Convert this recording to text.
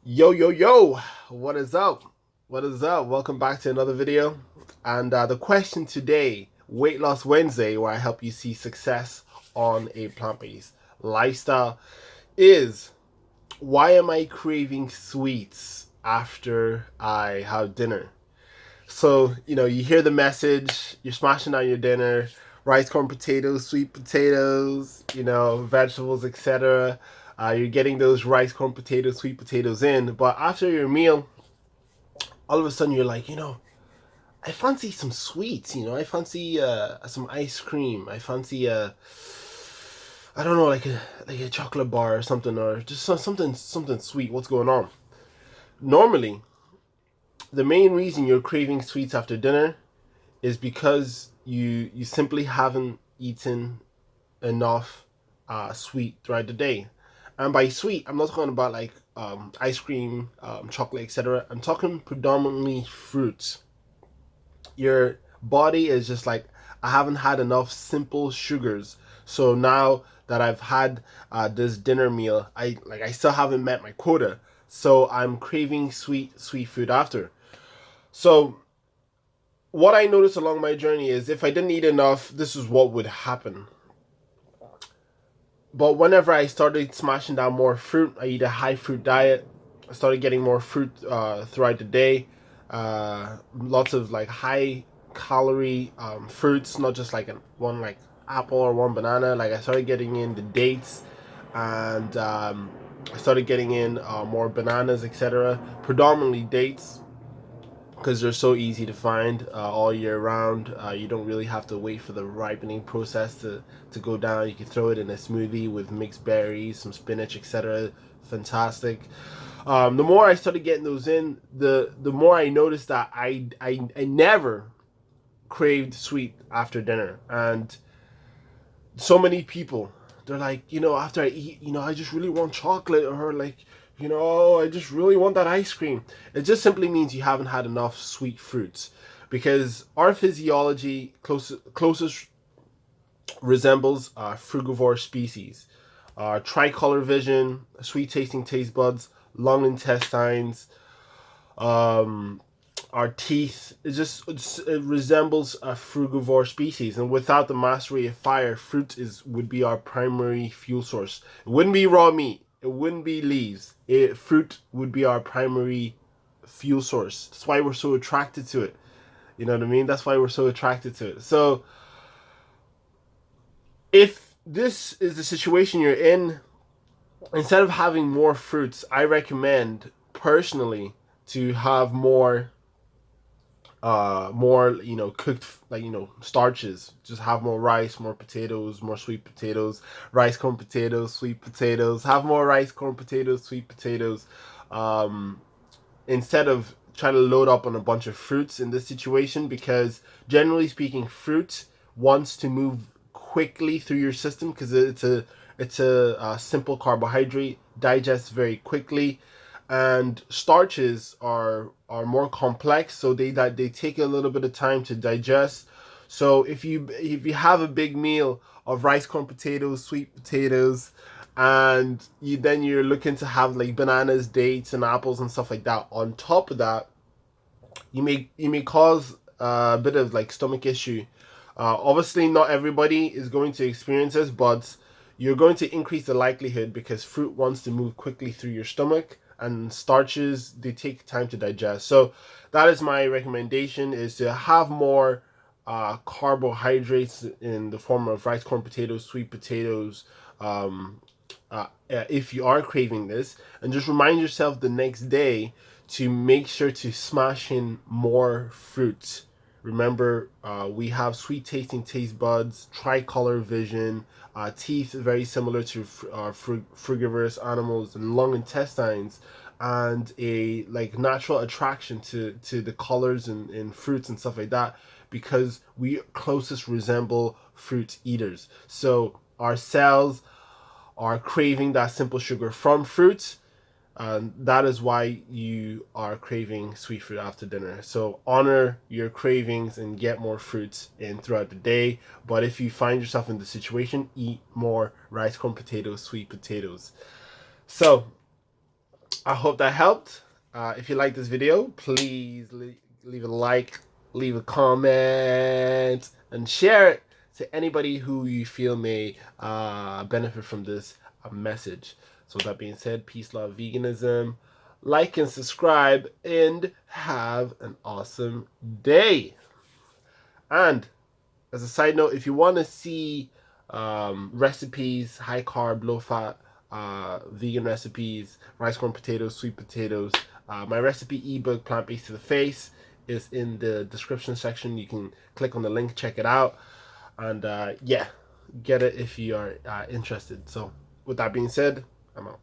Yo, yo, yo, what is up? What is up? Welcome back to another video. And the question today, Weight Loss Wednesday, where I help you see success on a plant-based lifestyle, is why am I craving sweets after I have dinner? So, you hear the message, you're smashing down your dinner, rice, corn, potatoes, sweet potatoes, vegetables, etc. You're getting those rice, corn, potatoes, sweet potatoes in, but after your meal, all of a sudden you're like, I fancy some sweets, I fancy some ice cream. I fancy I don't know, like a chocolate bar or something, or just something sweet. What's going on? Normally, the main reason you're craving sweets after dinner is because you simply haven't eaten enough sweet throughout the day. And by sweet, I'm not talking about like ice cream, chocolate, etc. I'm talking predominantly fruits. Your body is just like, I haven't had enough simple sugars. So now that I've had this dinner meal, I still haven't met my quota. So I'm craving sweet food after. So what I noticed along my journey is if I didn't eat enough, this is what would happen. But whenever I started smashing down more fruit, I eat a high fruit diet. I started getting more fruit throughout the day. Lots of like high calorie fruits, not just like one like apple or one banana. Like I started getting in the dates, and I started getting in more bananas, etc. Predominantly dates, because they're so easy to find all year round. You don't really have to wait for the ripening process to go down. You can throw it in a smoothie with mixed berries, some spinach, etc. Fantastic. The more I started getting those in, the more I noticed that I never craved sweet after dinner. And so many people, they're like, after I eat, I just really want chocolate, or like, I just really want that ice cream. It just simply means you haven't had enough sweet fruits, because our physiology closest resembles frugivore species. Tricolor vision, sweet tasting taste buds, long intestines, um, our teeth. It resembles a frugivore species, and without the mastery of fire, would be our primary fuel source. It wouldn't be raw meat. It wouldn't be leaves. Fruit would be our primary fuel source. That's why we're so attracted to it. You know what I mean? That's why we're so attracted to it. So if this is the situation you're in, instead of having more fruits, I recommend personally to have more cooked, like starches. Just have more rice, more potatoes, more sweet potatoes, rice, corn, potatoes, sweet potatoes. Have more rice, corn, potatoes, sweet potatoes, um instead of trying to load up on a bunch of fruits in this situation, because generally speaking, fruit wants to move quickly through your system, because it's a simple carbohydrate, digests very quickly, and starches are more complex, so they take a little bit of time to digest. So if you have a big meal of rice, corn, potatoes, sweet potatoes, and you're looking to have like bananas, dates, and apples and stuff like that on top of that, you may cause a bit of like stomach issue. Obviously, not everybody is going to experience this, but you're going to increase the likelihood, because fruit wants to move quickly through your stomach, and starches, they take time to digest. So that is my recommendation: is to have more carbohydrates in the form of rice, corn, potatoes, sweet potatoes. If you are craving this, and just remind yourself the next day to make sure to smash in more fruits. Remember, we have sweet tasting taste buds, tricolor vision, teeth very similar to frugivorous animals, and long intestines, and a like natural attraction to the colors in fruits and stuff like that, because we closest resemble fruit eaters. So our cells are craving that simple sugar from fruits, and that is why you are craving sweet fruit after dinner. So honor your cravings and get more fruits in throughout the day. But if you find yourself in the situation, eat more rice, corn, potatoes, sweet potatoes. So I hope that helped. If you like this video, please leave a like, leave a comment, and share it to anybody who you feel may benefit from this message. So with that being said, peace, love, veganism. Like and subscribe, and have an awesome day. And as a side note, if you want to see recipes, high carb, low fat, vegan recipes, rice, corn, potatoes, sweet potatoes, my recipe ebook, Plant Based to the Face, is in the description section. You can click on the link, check it out, and yeah, get it if you are interested. So, with that being said, I'm out.